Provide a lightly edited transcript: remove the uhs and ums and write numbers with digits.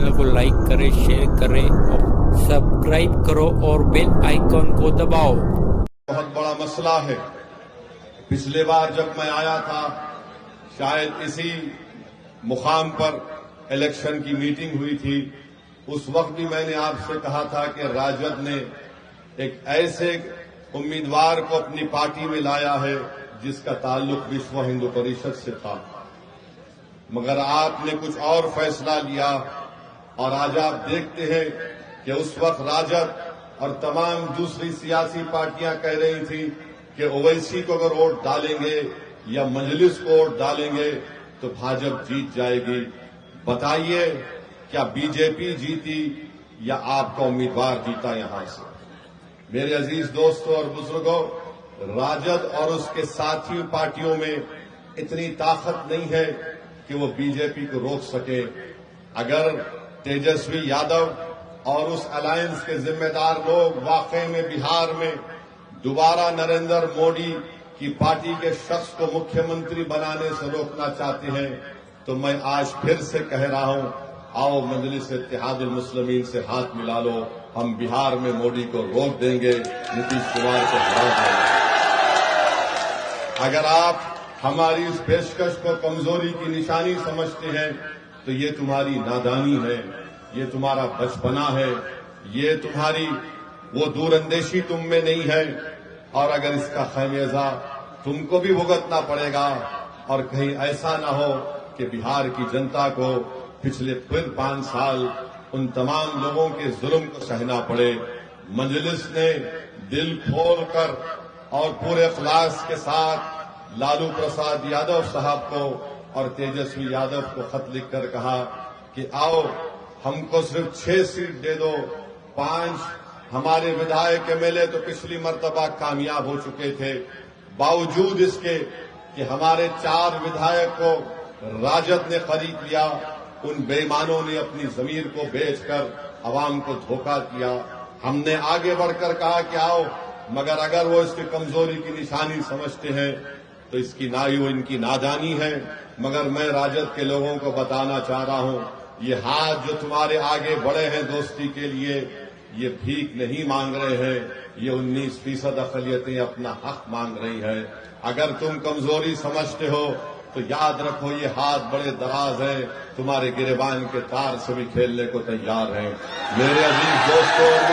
Channel को like करें, share करें और सब्सक्राइब करो और बेल आइकन को दबाओ। बहुत बड़ा मसला है। पिछले बार जब मैं आया था, शायद इसी मुकाम पर इलेक्शन की मीटिंग हुई थी, उस वक्त भी मैंने आपसे कहा था कि राजद ने एक ऐसे उम्मीदवार को अपनी पार्टी में लाया है जिसका ताल्लुक विश्व हिंदू परिषद से था, मगर आपने कुछ और फैसला लिया और आज आप देखते हैं कि उस वक्त राजद और तमाम दूसरी सियासी पार्टियां कह रही थी कि ओवैसी को अगर वोट डालेंगे या मजलिस को वोट डालेंगे तो भाजपा जीत जाएगी। बताइए, क्या बीजेपी जीती या आपका उम्मीदवार जीता? यहां से मेरे अजीज दोस्तों और बुजुर्गों, राजद और उसके साथी पार्टियों में इतनी ताकत नहीं है कि वो बीजेपी को रोक सके। अगर तेजस्वी यादव और उस अलायंस के जिम्मेदार लोग वाकई में बिहार में दोबारा नरेंद्र मोदी की पार्टी के शख्स को मुख्यमंत्री बनाने से रोकना चाहते हैं, तो मैं आज फिर से कह रहा हूं, आओ मजलिस इत्तेहादुल मुस्लिमीन से हाथ मिला लो, हम बिहार में मोदी को रोक देंगे, नीतीश कुमार को हरा देंगे। अगर आप हमारी इस पेशकश को कमजोरी की निशानी समझते हैं तो ये तुम्हारी नादानी है, ये तुम्हारा बचपना है, ये तुम्हारी वो दूरंदेशी तुम में नहीं है, और अगर इसका खमियाजा तुमको भी भुगतना पड़ेगा और कहीं ऐसा ना हो कि बिहार की जनता को पिछले फिर 5 साल उन तमाम लोगों के जुल्म को सहना पड़े। मजलिस ने दिल खोलकर और पूरे इखलास के साथ लालू प्रसाद यादव साहब को और तेजस्वी यादव को खत लिखकर कहा कि आओ हमको सिर्फ 6 सीट दे दो, 5 हमारे विधायक एमएलए तो पिछली मर्तबा कामयाब हो चुके थे, बावजूद इसके कि हमारे 4 विधायक को राजद ने खरीद लिया, उन बेईमानों ने अपनी जमीर को बेचकर अवाम को धोखा दिया। हमने आगे बढ़कर कहा कि आओ, मगर अगर वो इसकी कमजोरी की निशानी समझते हैं तो इसकी वो इनकी नादानी है। मगर मैं राजद के लोगों को बताना चाह रहा हूं, ये हाथ जो तुम्हारे आगे बढ़े हैं दोस्ती के लिए, ये भीख नहीं मांग रहे हैं, ये 19% अक़लियतें अपना हक मांग रही हैं। अगर तुम कमजोरी समझते हो तो याद रखो, ये हाथ बड़े दराज हैं, तुम्हारे गिरेबान के तार से भी खेलने को तैयार हैं। मेरे अजीज दोस्तों और